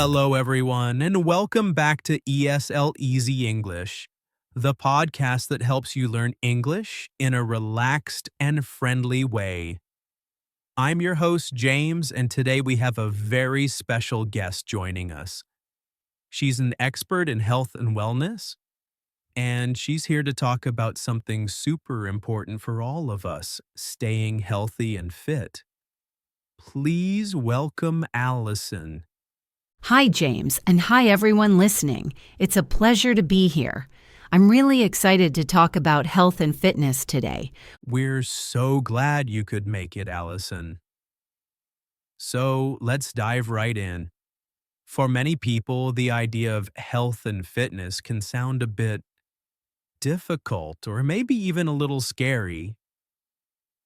Hello, everyone, and welcome back to ESL-Easy English, the podcast that helps you learn English in a relaxed and friendly way. I'm your host, James, and today we have a very special guest joining us. She's an expert in health and wellness, and she's here to talk about something super important for all of us, staying healthy and fit. Please welcome Alison. Hi, James, and hi, everyone listening. It's a pleasure to be here. I'm really excited to talk about health and fitness today. We're so glad you could make it, Alison. So let's dive right in. For many people, the idea of health and fitness can sound a bit difficult or maybe even a little scary.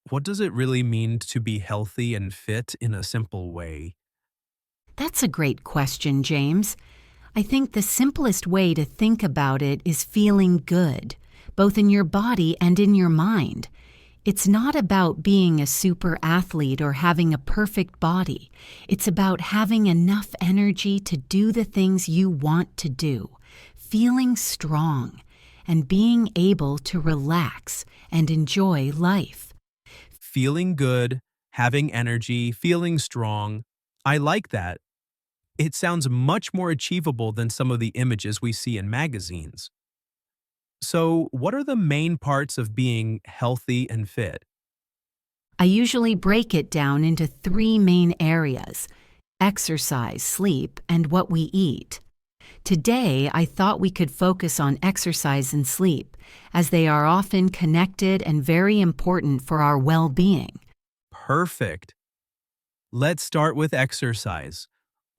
What does it really mean to be healthy and fit in a simple way? That's a great question, James. I think the simplest way to think about it is feeling good, both in your body and in your mind. It's not about being a super athlete or having a perfect body. It's about having enough energy to do the things you want to do, feeling strong, and being able to relax and enjoy life. Feeling good, having energy, feeling strong. I like that. It sounds much more achievable than some of the images we see in magazines. So, what are the main parts of being healthy and fit? I usually break it down into three main areas: exercise, sleep, and what we eat. Today, I thought we could focus on exercise and sleep, as they are often connected and very important for our well-being. Perfect. Let's start with exercise.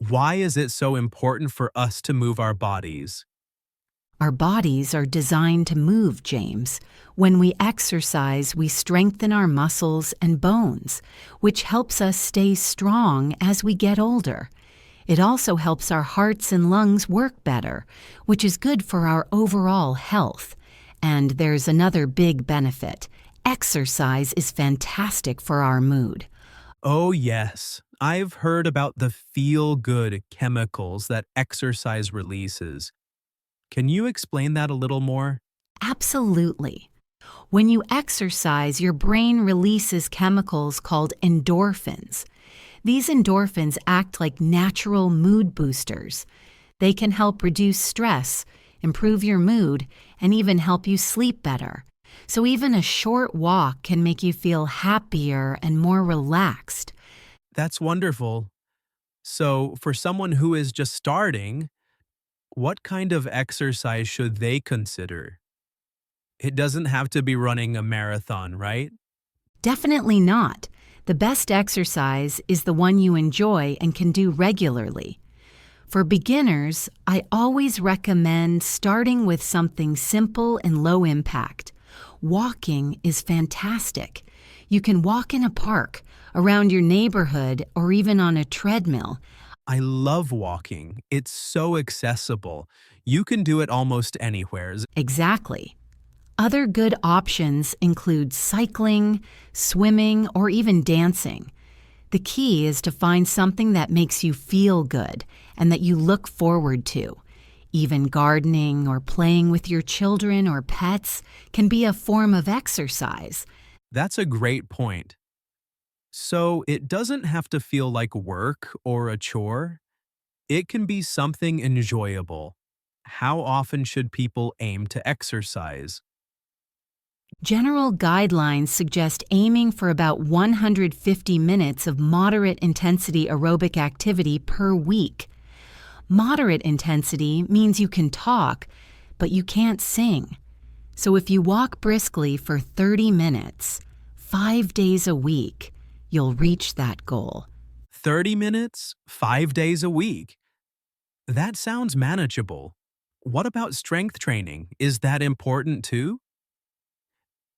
Why is it so important for us to move our bodies? Our bodies are designed to move, James. When we exercise, we strengthen our muscles and bones, which helps us stay strong as we get older. It also helps our hearts and lungs work better, which is good for our overall health. And there's another big benefit. Exercise is fantastic for our mood. Oh, yes. I've heard about the feel-good chemicals that exercise releases. Can you explain that a little more? Absolutely. When you exercise, your brain releases chemicals called endorphins. These endorphins act like natural mood boosters. They can help reduce stress, improve your mood, and even help you sleep better. So even a short walk can make you feel happier and more relaxed. That's wonderful. So, for someone who is just starting, what kind of exercise should they consider? It doesn't have to be running a marathon, right? Definitely not. The best exercise is the one you enjoy and can do regularly. For beginners, I always recommend starting with something simple and low impact. Walking is fantastic. You can walk in a park, around your neighborhood, or even on a treadmill. I love walking. It's so accessible. You can do it almost anywhere. Exactly. Other good options include cycling, swimming, or even dancing. The key is to find something that makes you feel good and that you look forward to. Even gardening or playing with your children or pets can be a form of exercise. That's a great point. So, it doesn't have to feel like work or a chore. It can be something enjoyable. How often should people aim to exercise? General guidelines suggest aiming for about 150 minutes of moderate intensity aerobic activity per week. Moderate intensity means you can talk, but you can't sing. So if you walk briskly for 30 minutes, 5 days a week, you'll reach that goal. 30 minutes, 5 days a week. That sounds manageable. What about strength training? Is that important too?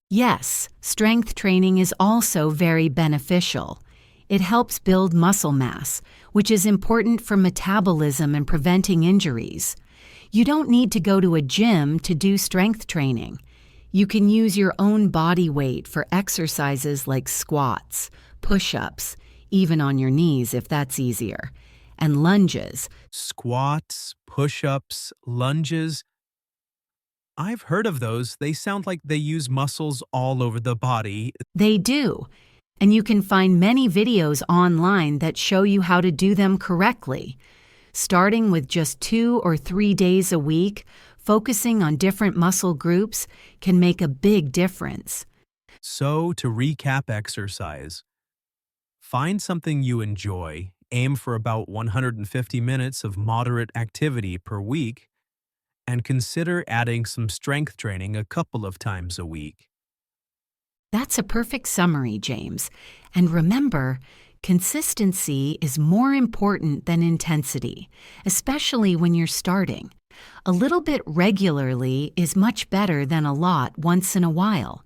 Yes, strength training is also very beneficial. It helps build muscle mass, which is important for metabolism and preventing injuries. You don't need to go to a gym to do strength training. You can use your own body weight for exercises like squats, push-ups, even on your knees if that's easier. and lunges. Squats, push-ups, lunges. I've heard of those. They sound like they use muscles all over the body. They do, and you can find many videos online that show you how to do them correctly. Starting with just 2 or 3 days a week, focusing on different muscle groups can make a big difference. So, to recap exercise, find something you enjoy, aim for about 150 minutes of moderate activity per week, and consider adding some strength training a couple of times a week. That's a perfect summary, James. And remember, consistency is more important than intensity, especially when you're starting. A little bit regularly is much better than a lot once in a while.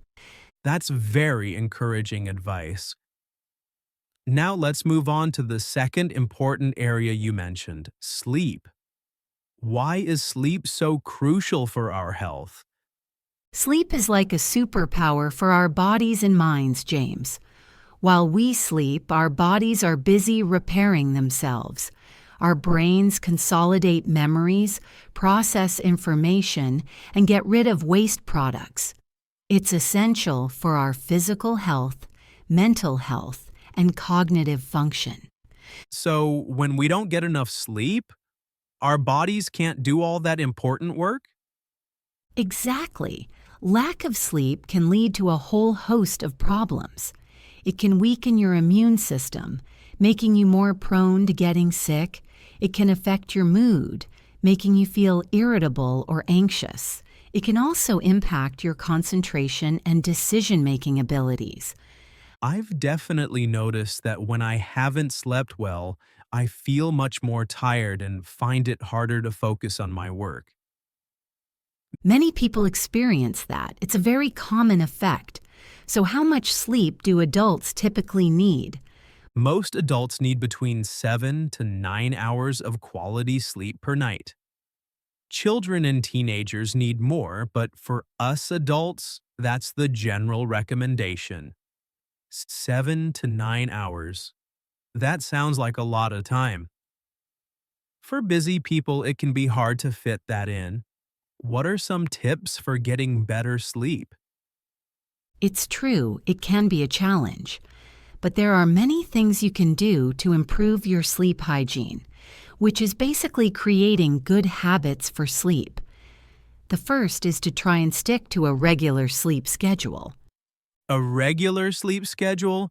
That's very encouraging advice. Now let's move on to the second important area you mentioned, sleep. Why is sleep so crucial for our health? Sleep is like a superpower for our bodies and minds, James. While we sleep, our bodies are busy repairing themselves. Our brains consolidate memories, process information, and get rid of waste products. It's essential for our physical health, mental health, and cognitive function. So, when we don't get enough sleep, our bodies can't do all that important work? Exactly. Lack of sleep can lead to a whole host of problems. It can weaken your immune system, making you more prone to getting sick. It can affect your mood, making you feel irritable or anxious. It can also impact your concentration and decision-making abilities. I've definitely noticed that when I haven't slept well, I feel much more tired and find it harder to focus on my work. Many people experience that. It's a very common effect. So how much sleep do adults typically need? Most adults need between 7 to 9 hours of quality sleep per night. Children and teenagers need more, but for us adults, that's the general recommendation. 7 to 9 hours. That sounds like a lot of time. For busy people, it can be hard to fit that in. What are some tips for getting better sleep? It's true, it can be a challenge. But there are many things you can do to improve your sleep hygiene, which is basically creating good habits for sleep. The first is to try and stick to a regular sleep schedule. A regular sleep schedule?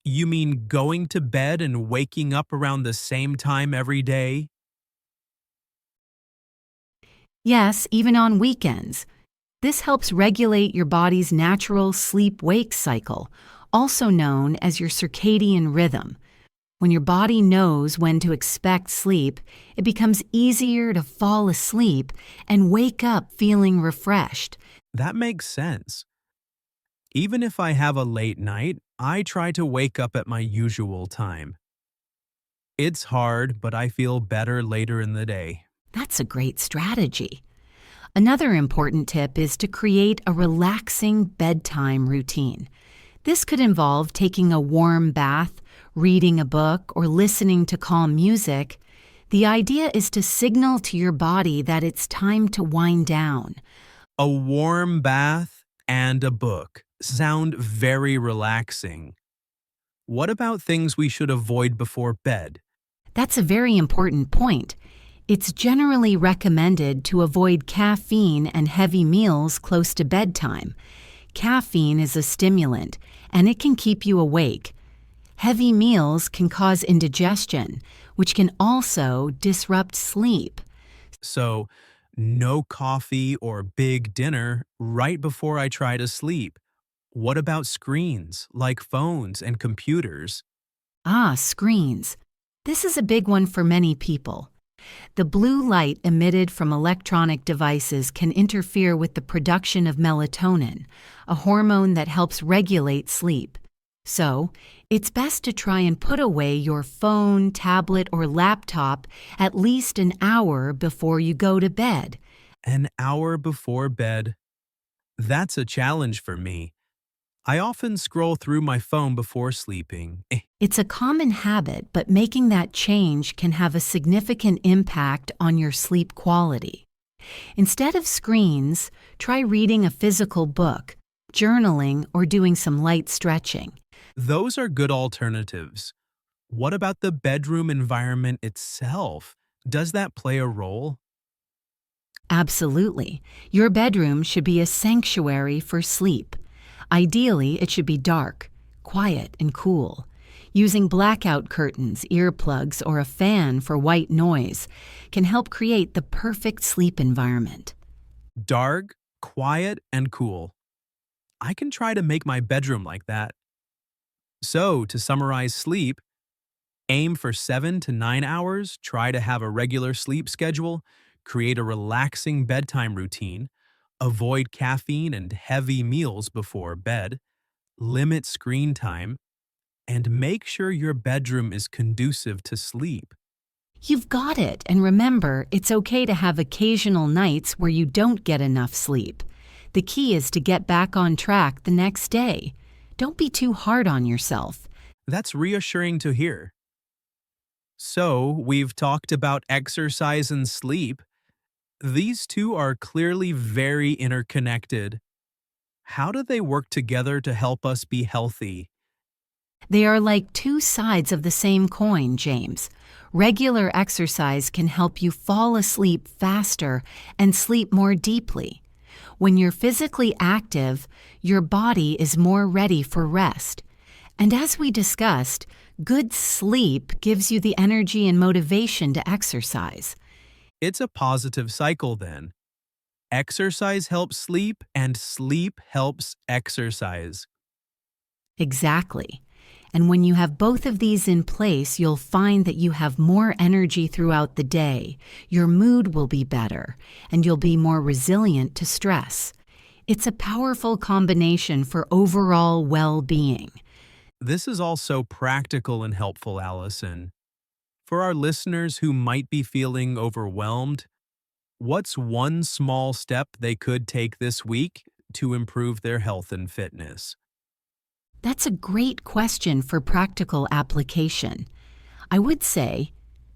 You mean going to bed and waking up around the same time every day? Yes, even on weekends. This helps regulate your body's natural sleep-wake cycle, also known as your circadian rhythm. When your body knows when to expect sleep, it becomes easier to fall asleep and wake up feeling refreshed. That makes sense. Even if I have a late night, I try to wake up at my usual time. It's hard, but I feel better later in the day. That's a great strategy. Another important tip is to create a relaxing bedtime routine. This could involve taking a warm bath, reading a book, or listening to calm music. The idea is to signal to your body that it's time to wind down. A warm bath and a book sound very relaxing. What about things we should avoid before bed? That's a very important point. It's generally recommended to avoid caffeine and heavy meals close to bedtime. Caffeine is a stimulant, and it can keep you awake. Heavy meals can cause indigestion, which can also disrupt sleep. So, no coffee or big dinner right before I try to sleep. What about screens, like phones and computers? Screens. This is a big one for many people. The blue light emitted from electronic devices can interfere with the production of melatonin, a hormone that helps regulate sleep. So, it's best to try and put away your phone, tablet, or laptop at least an hour before you go to bed. An hour before bed? That's a challenge for me. I often scroll through my phone before sleeping. It's a common habit, but making that change can have a significant impact on your sleep quality. Instead of screens, try reading a physical book, journaling, or doing some light stretching. Those are good alternatives. What about the bedroom environment itself? Does that play a role? Absolutely. Your bedroom should be a sanctuary for sleep. Ideally, it should be dark, quiet, and cool. Using blackout curtains, earplugs, or a fan for white noise can help create the perfect sleep environment. Dark, quiet, and cool. I can try to make my bedroom like that. So, to summarize sleep, aim for 7 to 9 hours, try to have a regular sleep schedule, create a relaxing bedtime routine, avoid caffeine and heavy meals before bed, limit screen time, and make sure your bedroom is conducive to sleep. You've got it, and remember, it's okay to have occasional nights where you don't get enough sleep. The key is to get back on track the next day. Don't be too hard on yourself. That's reassuring to hear. So, we've talked about exercise and sleep. These two are clearly very interconnected. How do they work together to help us be healthy? They are like two sides of the same coin, James. Regular exercise can help you fall asleep faster and sleep more deeply. When you're physically active, your body is more ready for rest. And as we discussed, good sleep gives you the energy and motivation to exercise. It's a positive cycle then. Exercise helps sleep, and sleep helps exercise. Exactly. And when you have both of these in place, you'll find that you have more energy throughout the day, your mood will be better, and you'll be more resilient to stress. It's a powerful combination for overall well-being. This is also practical and helpful, Alison. For our listeners who might be feeling overwhelmed, what's one small step they could take this week to improve their health and fitness? That's a great question for practical application. I would say,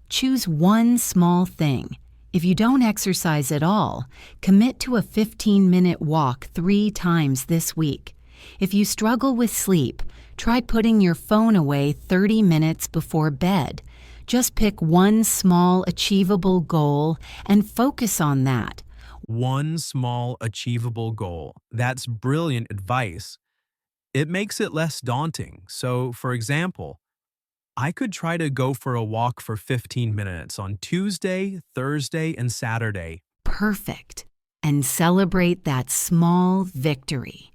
choose one small thing. If you don't exercise at all, commit to a 15-minute walk 3 times this week. If you struggle with sleep, try putting your phone away 30 minutes before bed. Just pick one small, achievable goal and focus on that. One small, achievable goal. That's brilliant advice. It makes it less daunting. So, for example, I could try to go for a walk for 15 minutes on Tuesday, Thursday, and Saturday. Perfect. And celebrate that small victory.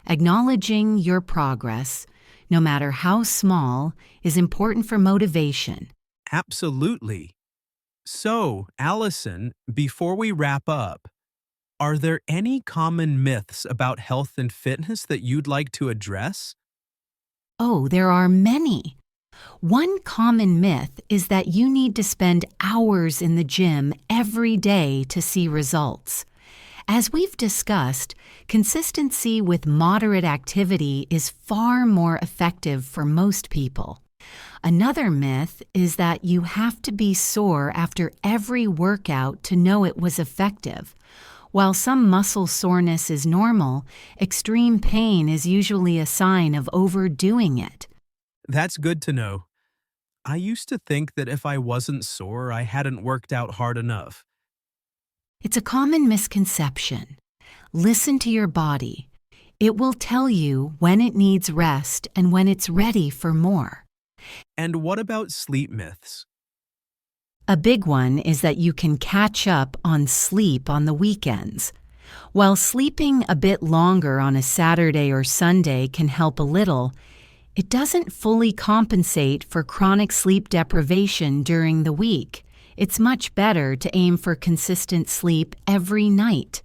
Acknowledging your progress, no matter how small, is important for motivation. Absolutely. So, Alison, before we wrap up, are there any common myths about health and fitness that you'd like to address? Oh, there are many. One common myth is that you need to spend hours in the gym every day to see results. As we've discussed, consistency with moderate activity is far more effective for most people. Another myth is that you have to be sore after every workout to know it was effective. While some muscle soreness is normal, extreme pain is usually a sign of overdoing it. That's good to know. I used to think that if I wasn't sore, I hadn't worked out hard enough. It's a common misconception. Listen to your body. It will tell you when it needs rest and when it's ready for more. And what about sleep myths? A big one is that you can catch up on sleep on the weekends. While sleeping a bit longer on a Saturday or Sunday can help a little, it doesn't fully compensate for chronic sleep deprivation during the week. It's much better to aim for consistent sleep every night.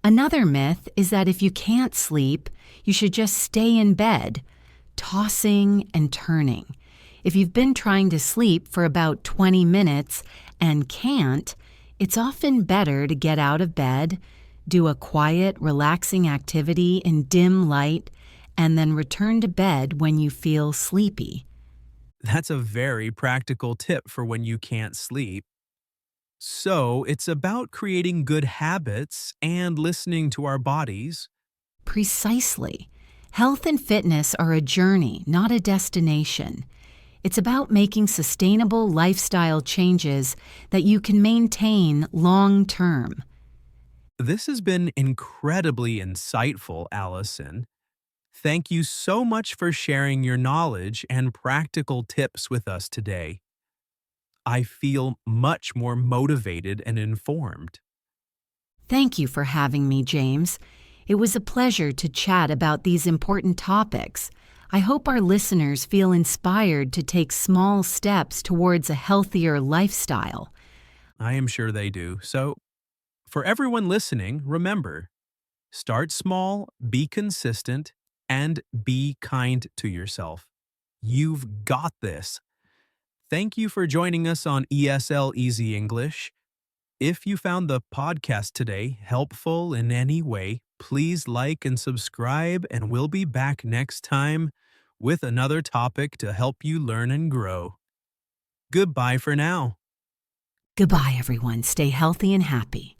Another myth is that if you can't sleep, you should just stay in bed, tossing and turning. If you've been trying to sleep for about 20 minutes and can't, it's often better to get out of bed, do a quiet, relaxing activity in dim light, and then return to bed when you feel sleepy. That's a very practical tip for when you can't sleep. So, it's about creating good habits and listening to our bodies. Precisely. Health and fitness are a journey, not a destination. It's about making sustainable lifestyle changes that you can maintain long term. This has been incredibly insightful, Alison. Thank you so much for sharing your knowledge and practical tips with us today. I feel much more motivated and informed. Thank you for having me, James. It was a pleasure to chat about these important topics. I hope our listeners feel inspired to take small steps towards a healthier lifestyle. I am sure they do. So, for everyone listening, remember, start small, be consistent, and be kind to yourself. You've got this. Thank you for joining us on ESL Easy English. If you found the podcast today helpful in any way, please like and subscribe, and we'll be back next time with another topic to help you learn and grow. Goodbye for now. Goodbye, everyone. Stay healthy and happy.